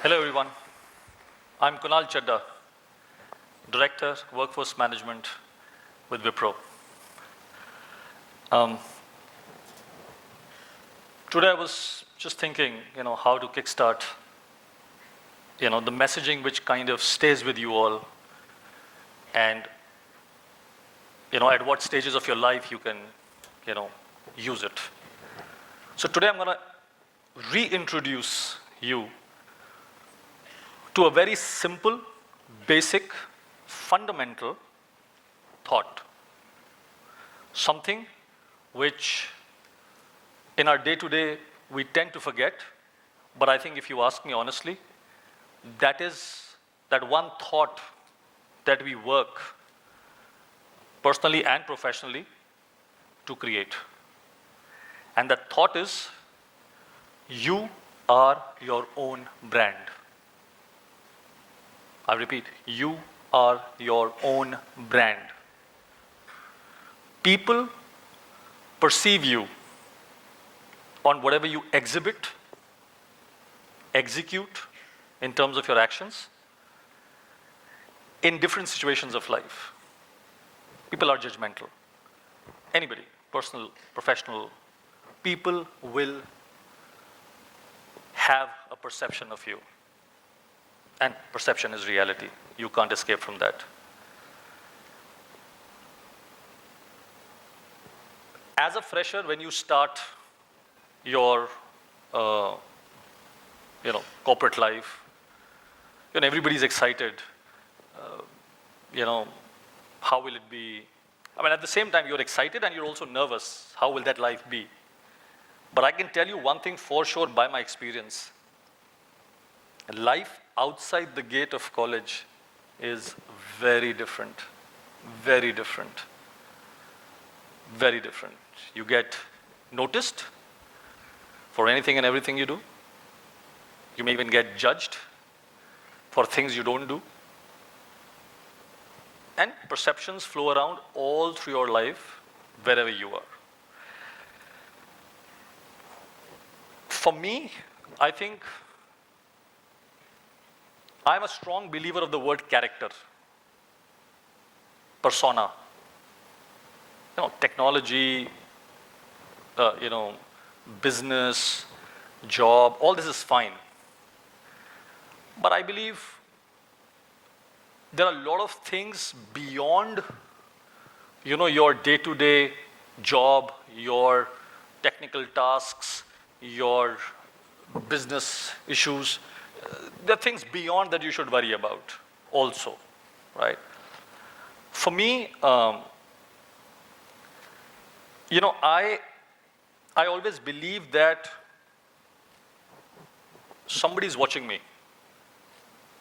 Hello everyone, I'm Kunal Chadha, Director, Workforce Management with Wipro. Today I was just thinking, how to kickstart, the messaging which kind of stays with you all and, at what stages of your life you can, use it. So today I'm gonna reintroduce you to a very simple, basic, fundamental thought. Something which in our day-to-day we tend to forget, but I think if you ask me honestly, that is that one thought that we work personally and professionally to create. And that thought is, you are your own brand. I repeat, you are your own brand. People perceive you on whatever you exhibit, execute in terms of your actions in different situations of life. People are judgmental. Anybody, personal, professional, people will have a perception of you. And perception is reality. You can't escape from that. As a fresher, when you start your, corporate life, everybody's excited. How will it be? I mean, at the same time, you're excited and you're also nervous. How will that life be? But I can tell you one thing for sure by my experience. Life outside the gate of college is very different, very different, very different. You get noticed for anything and everything you do. You may even get judged for things you don't do. And perceptions flow around all through your life, wherever you are. For me, I think I'm a strong believer of the word character, persona. Technology, business, job, all this is fine. But I believe there are a lot of things beyond, your day-to-day job, your technical tasks, your business issues. There are things beyond that you should worry about also, right? For me, I always believe that somebody's watching me.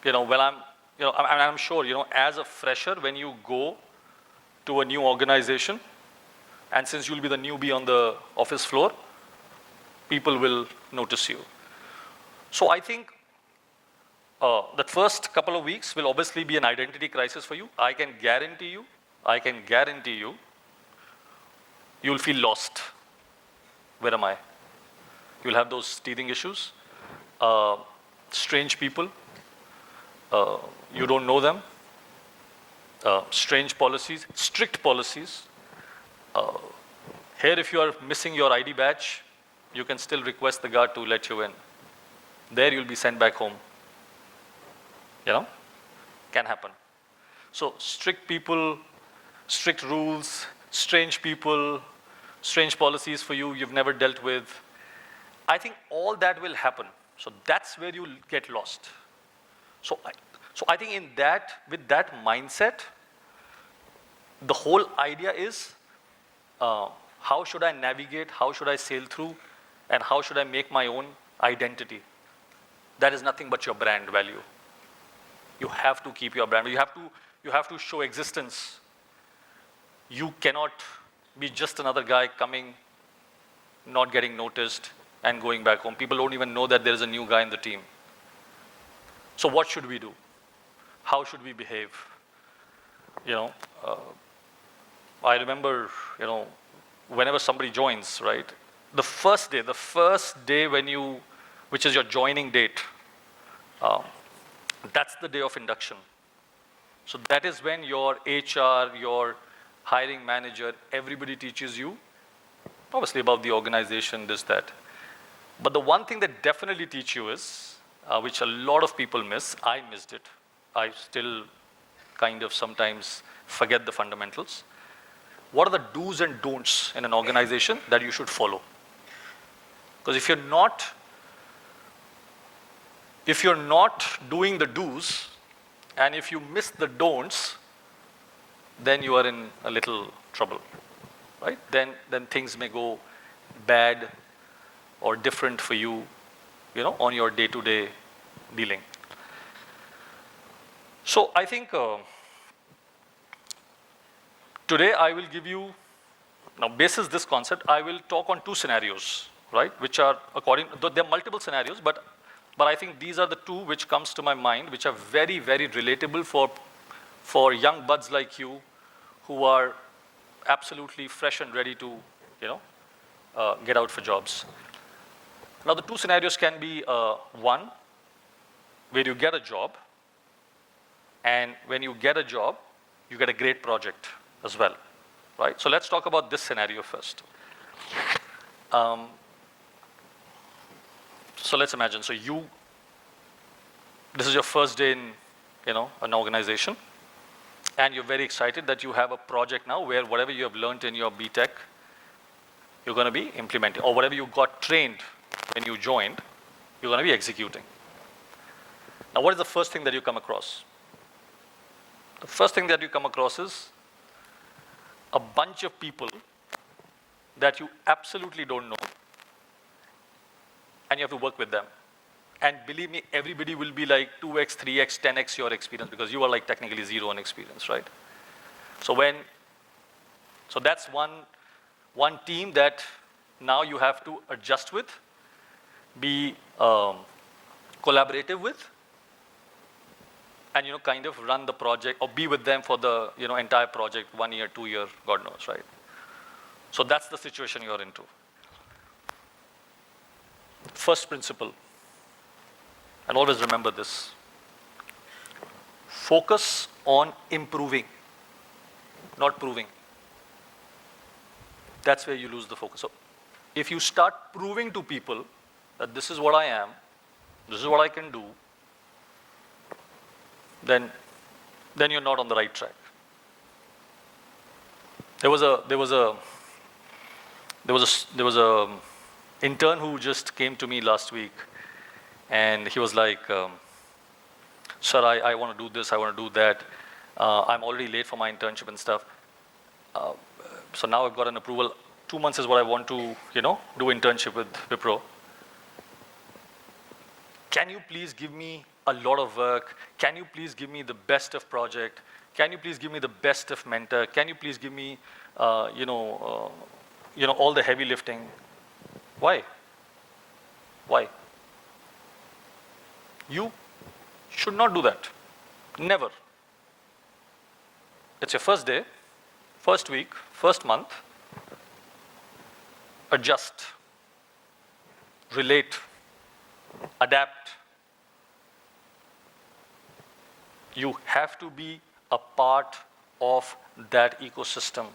When I'm sure, as a fresher, when you go to a new organization, and since you'll be the newbie on the office floor, people will notice you. So I think that first couple of weeks will obviously be an identity crisis for you. I can guarantee you, you'll feel lost. Where am I? You'll have those teething issues. Strange people. You don't know them. Strange policies, strict policies. Here, if you are missing your ID badge, you can still request the guard to let you in. There, you'll be sent back home. Can happen. So strict people, strict rules, strange people, strange policies for you you've never dealt with. I think all that will happen. So that's where you'll get lost. So I think with that mindset, the whole idea is, how should I navigate, how should I sail through, and how should I make my own identity? That is nothing but your brand value. You have to keep your brand. You have to show existence. You cannot be just another guy coming, not getting noticed, and going back home. People don't even know that there is a new guy in the team. So what should we do? How should we behave? I remember, whenever somebody joins, right? The first day which is your joining date, Um, that's the day of induction. So that is when your HR, your hiring manager, everybody teaches you, obviously about the organization, this, that. But the one thing that definitely teach you is, which a lot of people miss, I missed it. I still kind of sometimes forget the fundamentals. What are the do's and don'ts in an organization that you should follow? Because if you're not doing the do's, and if you miss the don'ts, then you are in a little trouble, right? Then things may go bad or different for you, on your day-to-day dealing. So I think today I will give you, now basis this concept, I will talk on two scenarios, right? Which are there are multiple scenarios, but I think these are the two which comes to my mind, which are very, very relatable for young buds like you who are absolutely fresh and ready to, get out for jobs. Now the two scenarios can be one, where you get a job, and when you get a job, you get a great project as well, right? So let's talk about this scenario first. So let's imagine, this is your first day in, an organization, and you're very excited that you have a project now where whatever you have learned in your BTech, you're going to be implementing, or whatever you got trained when you joined, you're going to be executing. Now, what is the first thing that you come across? The first thing that you come across is a bunch of people that you absolutely don't know, and you have to work with them. And believe me, everybody will be like 2x, 3x, 10x your experience, because you are like technically zero on experience, right? So that's one team that now you have to adjust with, be collaborative with, and kind of run the project or be with them for the entire project, 1 year, 2 year, God knows, right? So that's the situation you're into. First principle, and always remember this: focus on improving, not proving. That's where you lose the focus. So if you start proving to people that this is what I am, this is what I can do, then you're not on the right track. There was a intern who just came to me last week, and he was like, sir, I want to do this, I want to do that. I'm already late for my internship and stuff. So now I've got an approval. 2 months is what I want to, do internship with Wipro. Can you please give me a lot of work? Can you please give me the best of project? Can you please give me the best of mentor? Can you please give me, all the heavy lifting? Why? Why? You should not do that. Never. It's your first day, first week, first month. Adjust, relate, adapt. You have to be a part of that ecosystem.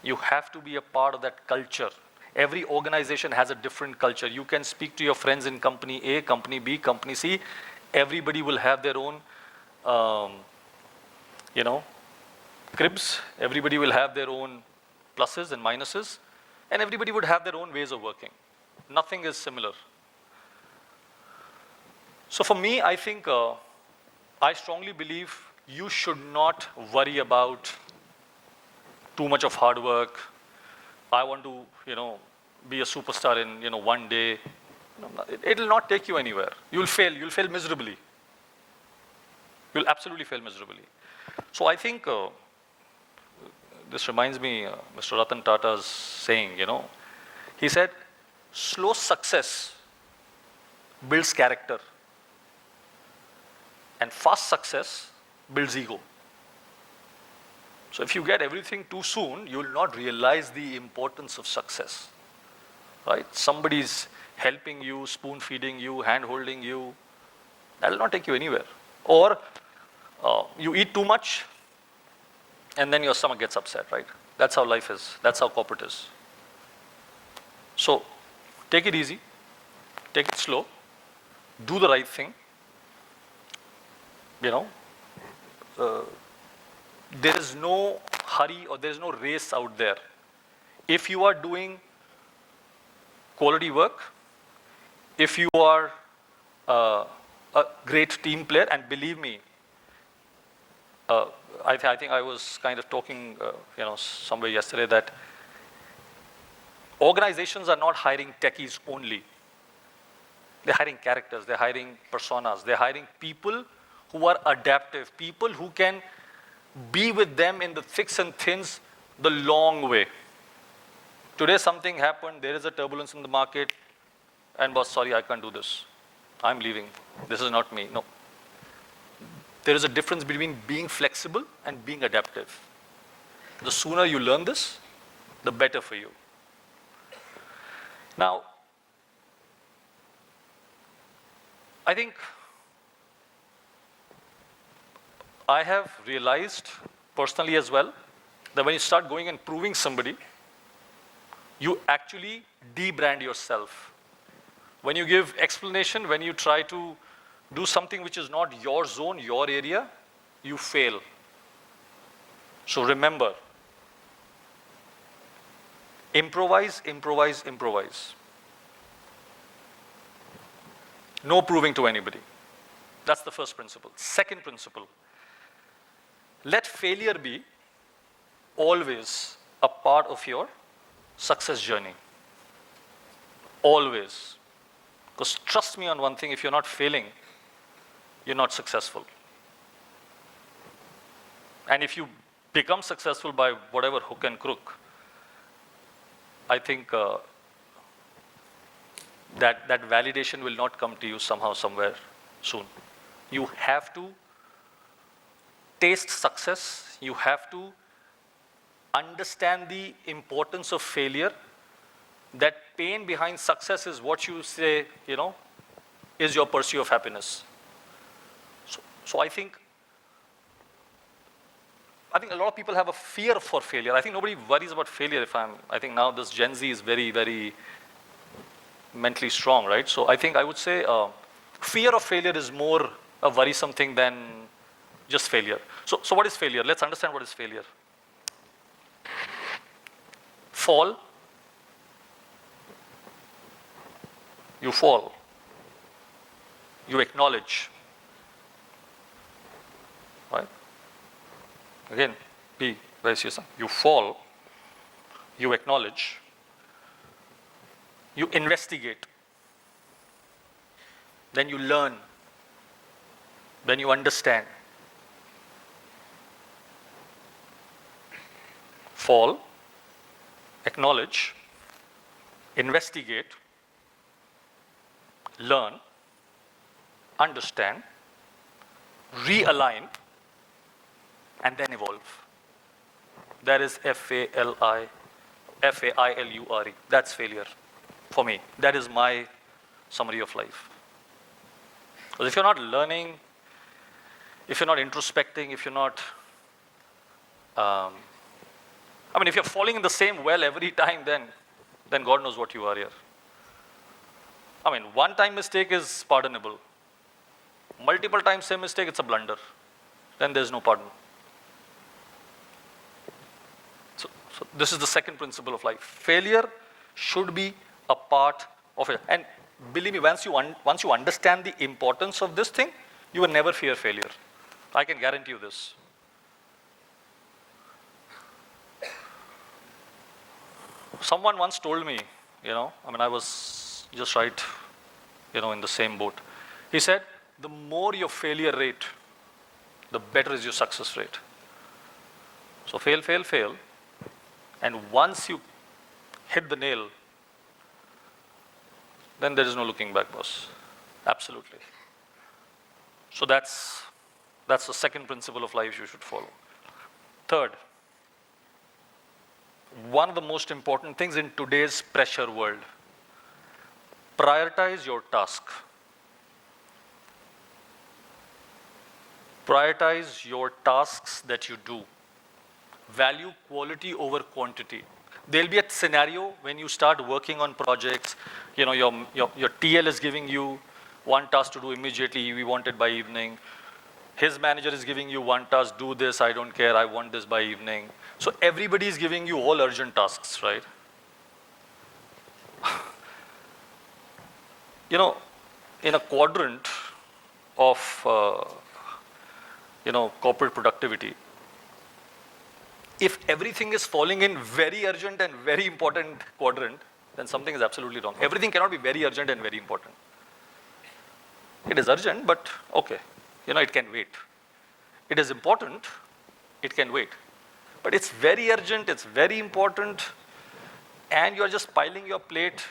You have to be a part of that culture. Every organization has a different culture. You can speak to your friends in company A, company B, company C. Everybody will have their own, cribs. Everybody will have their own pluses and minuses. And everybody would have their own ways of working. Nothing is similar. So for me, I think, I strongly believe you should not worry about too much of hard work. I want to, be a superstar in, 1 day. It'll not take you anywhere. You'll fail miserably. You'll absolutely fail miserably. So I think, this reminds me, Mr. Ratan Tata's saying, he said, slow success builds character, and fast success builds ego. So if you get everything too soon, you will not realize the importance of success, right? Somebody's helping you, spoon feeding you, hand holding you, That will not take you anywhere. Or you eat too much and then your stomach gets upset, right? That's how life is. That's how corporate is. So take it easy, take it slow, do the right thing. You know, there is no hurry or there is no race out there. If you are doing quality work, if you are a great team player, and believe me, I think I was kind of talking, somewhere yesterday that organizations are not hiring techies only. They're hiring characters, they're hiring personas, they're hiring people who are adaptive, people who can be with them in the thicks and thins the long way. Today something happened, there is a turbulence in the market, and boss, sorry, I can't do this. I'm leaving. This is not me. No. There is a difference between being flexible and being adaptive. The sooner you learn this, the better for you. Now, I think I have realized personally as well that when you start going and proving somebody, you actually de-brand yourself. When you give explanation, when you try to do something which is not your zone, your area, you fail. So remember, improvise, improvise, improvise. No proving to anybody. That's the first principle. Second principle, let failure be always a part of your success journey. Always. Because trust me on one thing, if you're not failing, you're not successful. And if you become successful by whatever hook and crook, I think that validation will not come to you somehow, somewhere soon. You have to taste success. You have to understand the importance of failure. That pain behind success is what you say, is your pursuit of happiness. So I think a lot of people have a fear for failure. I think nobody worries about failure. I think now this Gen Z is very, very mentally strong, right? So I think I would say fear of failure is more a worrisome thing than just failure. So what is failure? Let's understand what is failure. Fall. You fall. You acknowledge. Right? Again, be very serious. You fall. You acknowledge. You investigate. Then you learn. Then you understand. Fall. Acknowledge. Investigate. Learn. Understand. Realign. And then evolve. That is F.A.I.L.U.R.E. That's failure for me. That is my summary of life. Because if you're not learning, if you're not introspecting, if you're not, if you're falling in the same well every time, then God knows what you are here. One-time mistake is pardonable. Multiple times same mistake, it's a blunder. Then there's no pardon. So this is the second principle of life. Failure should be a part of it. And believe me, once you understand the importance of this thing, you will never fear failure. I can guarantee you this. Someone once told me, I was just right, in the same boat. He said, the more your failure rate, the better is your success rate. So fail, fail, fail. And once you hit the nail, then there is no looking back, boss. Absolutely. So that's the second principle of life you should follow. Third, one of the most important things in today's pressure world, prioritize your task. Prioritize your tasks that you do. Value quality over quantity. There'll be a scenario when you start working on projects, your TL is giving you one task to do immediately, we want it by evening. His manager is giving you one task, do this, I don't care, I want this by evening. So everybody is giving you all urgent tasks, right? In a quadrant of, corporate productivity, if everything is falling in very urgent and very important quadrant, then something is absolutely wrong. Everything cannot be very urgent and very important. It is urgent, but okay, it can wait. It is important, it can wait. But it's very urgent, it's very important, and you're just piling your plate,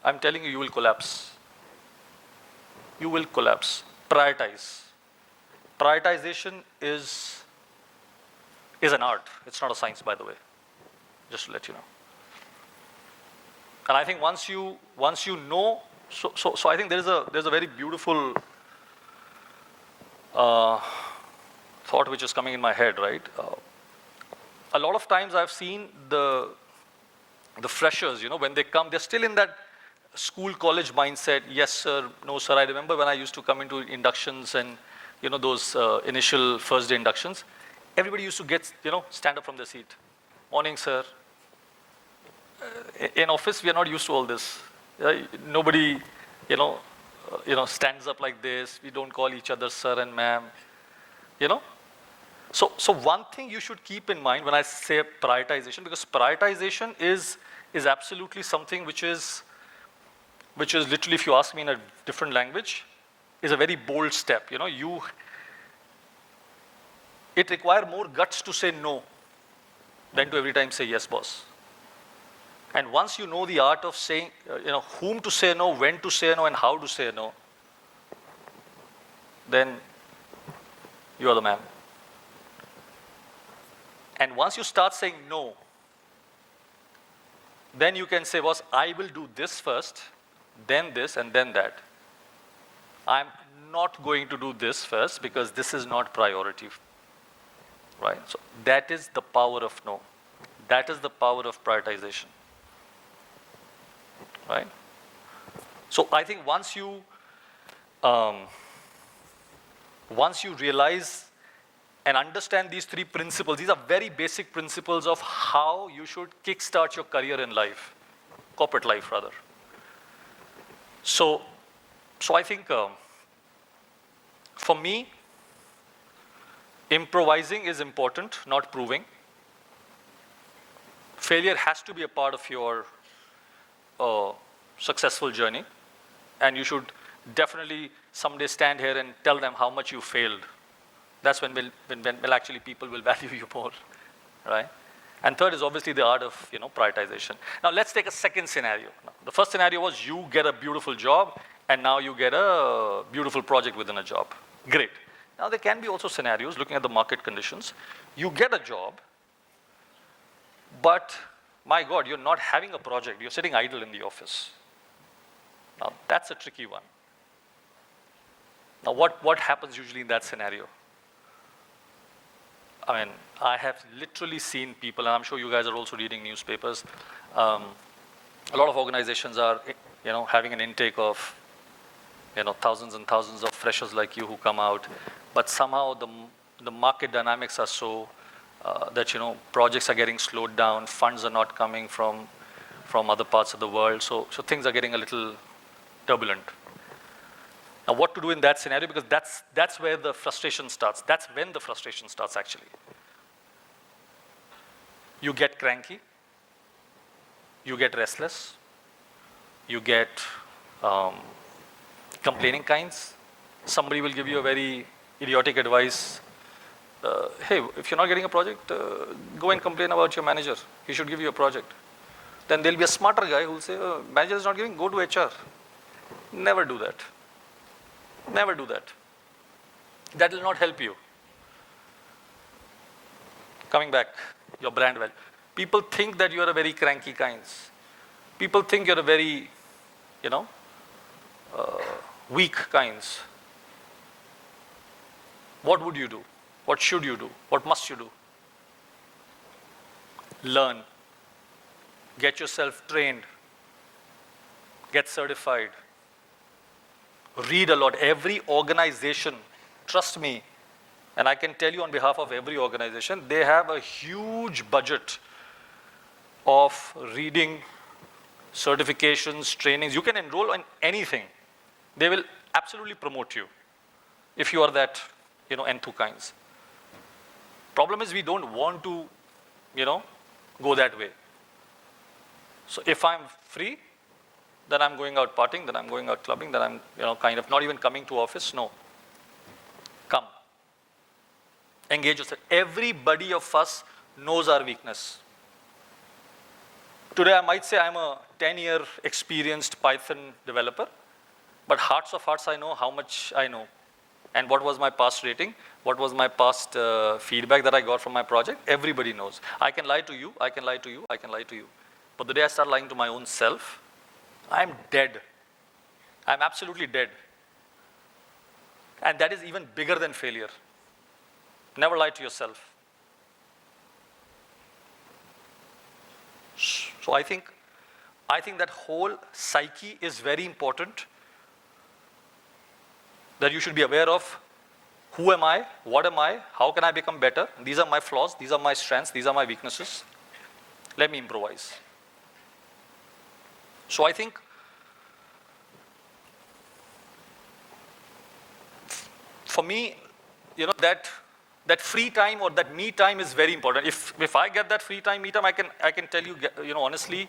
I'm telling you, you will collapse. You will collapse. Prioritize. Prioritization is an art. It's not a science, by the way, just to let you know. And I think once you know, so I think there's a very beautiful thought which is coming in my head, right? A lot of times I've seen the freshers, when they come, they're still in that school, college mindset. Yes, sir. No, sir. I remember when I used to come into inductions and, those initial first day inductions, everybody used to get, stand up from their seat. Morning, sir. In office, we are not used to all this. Nobody, stands up like this. We don't call each other sir and ma'am, So one thing you should keep in mind when I say prioritization, because prioritization is absolutely something which is literally, if you ask me in a different language, is a very bold step. It requires more guts to say no than to every time say yes, boss. And once you know the art of saying, whom to say no, when to say no, and how to say no, then you are the man. And once you start saying no, then you can say, boss, I will do this first, then this, and then that. I'm not going to do this first because this is not priority, right? So that is the power of no. That is the power of prioritization, right? So I think once you realize and understand these three principles, these are very basic principles of how you should kickstart your career in life, corporate life rather. So I think for me, improvising is important, not proving. Failure has to be a part of your successful journey, and you should definitely someday stand here and tell them how much you failed. That's when actually people will value you more, right? And third is obviously the art of prioritization. Now let's take a second scenario. Now, the first scenario was you get a beautiful job, and now you get a beautiful project within a job. Great. Now there can be also scenarios looking at the market conditions. You get a job, but my God, you're not having a project. You're sitting idle in the office. Now that's a tricky one. Now what happens usually in that scenario? I mean, I have literally seen people, and I'm sure you guys are also reading newspapers. A lot of organizations are, having an intake of, thousands and thousands of freshers like you who come out, but somehow the market dynamics are so that projects are getting slowed down, funds are not coming from other parts of the world, so things are getting a little turbulent. Now, what to do in that scenario? Because that's where the frustration starts. That's when the frustration starts, actually. You get cranky. You get restless. You get complaining kinds. Somebody will give you a very idiotic advice. Hey, if you're not getting a project, go and complain about your manager. He should give you a project. Then there'll be a smarter guy who will say, manager is not giving, go to HR. Never do that. Never do that. That will not help you. Coming back, your brand value. People think that you are a very cranky kinds. People think you're a very, weak kinds. What would you do? What should you do? What must you do? Learn. Get yourself trained. Get certified. Read a lot. Every organization, trust me, and I can tell you on behalf of every organization, they have a huge budget of reading, certifications, trainings. You can enroll in anything. They will absolutely promote you if you are that, enthu kinds. Problem is we don't want to, go that way. So if I'm free, then I'm going out partying, then I'm going out clubbing, then I'm, kind of not even coming to office. No. Come. Engage yourself. Everybody of us knows our weakness. Today I might say I'm a 10-year experienced Python developer, but hearts of hearts I know how much I know. And what was my past rating? What was my past feedback that I got from my project? Everybody knows. I can lie to you, I can lie to you, I can lie to you. But the day I start lying to my own self, I'm dead. I'm absolutely dead. And that is even bigger than failure. Never lie to yourself. So I think that whole psyche is very important, that you should be aware of who am I, what am I, how can I become better, these are my flaws, these are my strengths, these are my weaknesses. Let me improvise. So I think for me, that free time or that me time is very important. If I get that free time, me time, I can tell you, honestly,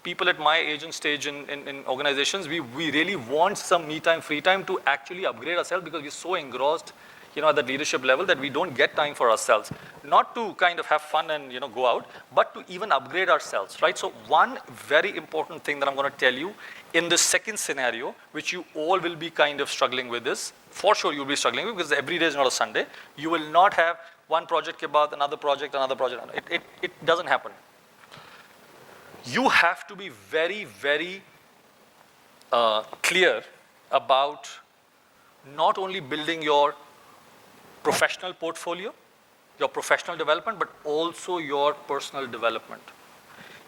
people at my age and stage in organizations, we really want some me time, free time to actually upgrade ourselves, because we're so engrossed, at that leadership level that we don't get time for ourselves. Not to kind of have fun and, go out, but to even upgrade ourselves, right? So one very important thing that I'm going to tell you in the second scenario, which you all will be kind of struggling with this, for sure you'll be struggling with, because every day is not a Sunday. You will not have one project ke baad, another project. It doesn't happen. You have to be very, very clear about not only building your professional portfolio, your professional development, but also your personal development.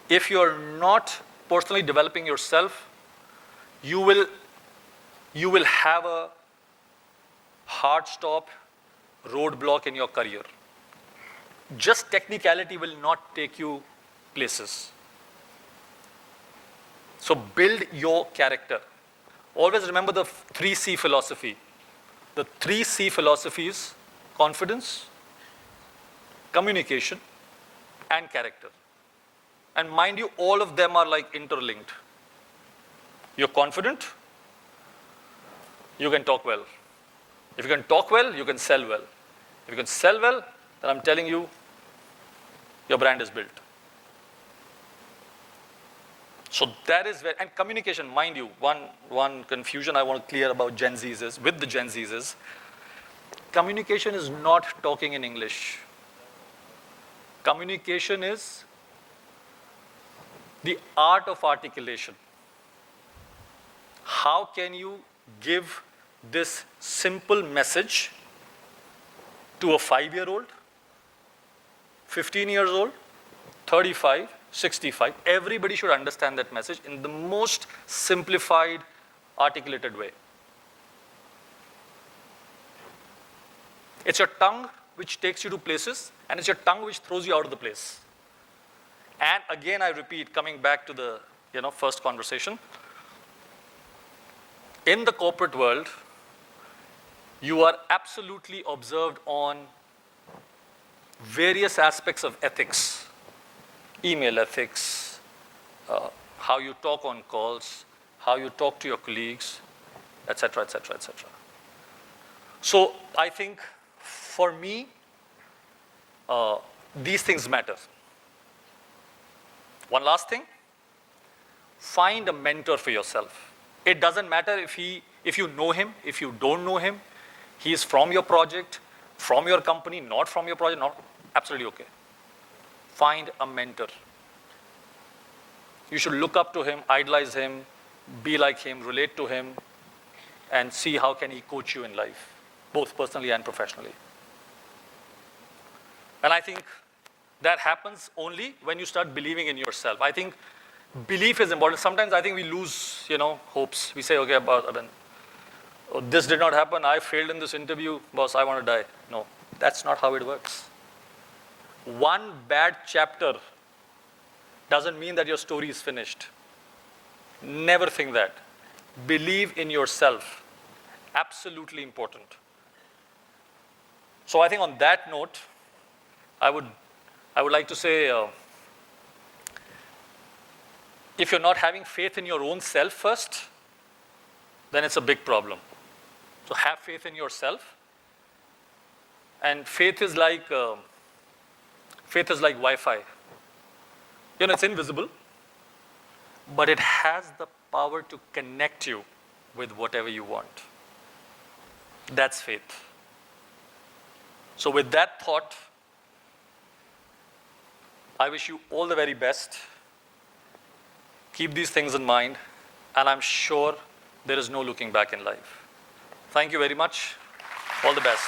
If you're not personally developing yourself, you will have a hard stop, roadblock in your career. Just technicality will not take you places. So build your character. Always remember the 3C philosophy. The 3C philosophy is confidence, communication, and character. And mind you, all of them are like interlinked. You're confident, you can talk well. If you can talk well, you can sell well. If you can sell well, then I'm telling you, your brand is built. So that is where, and communication, mind you, one confusion I want to clear about Gen Zs is, with the Gen Zs is, communication is not talking in English. Communication is the art of articulation. How can you give this simple message to a 5-year-old, 15 years old, 35, 65? Everybody should understand that message in the most simplified, articulated way. It's your tongue which takes you to places, and it's your tongue which throws you out of the place. And again, I repeat, coming back to the first conversation, in the corporate world, you are absolutely observed on various aspects of ethics, email ethics, how you talk on calls, how you talk to your colleagues, etc., etc., etc. So I think for me, these things matter. One last thing, find a mentor for yourself. It doesn't matter if you know him, if you don't know him, he is from your project, from your company, not from your project, not absolutely okay. Find a mentor. You should look up to him, idolize him, be like him, relate to him, and see how can he coach you in life. both personally and professionally. And I think that happens only when you start believing in yourself. I think belief is important. Sometimes I think we lose, hopes. We say, okay, oh, this did not happen. I failed in this interview. Boss, I want to die. No, that's not how it works. One bad chapter doesn't mean that your story is finished. Never think that. Believe in yourself. Absolutely important. So I think on that note, I would like to say, if you're not having faith in your own self first, then it's a big problem. So have faith in yourself. And faith is like Wi-Fi. It's invisible, but it has the power to connect you with whatever you want. That's faith. So with that thought, I wish you all the very best. Keep these things in mind, and I'm sure there is no looking back in life. Thank you very much. All the best.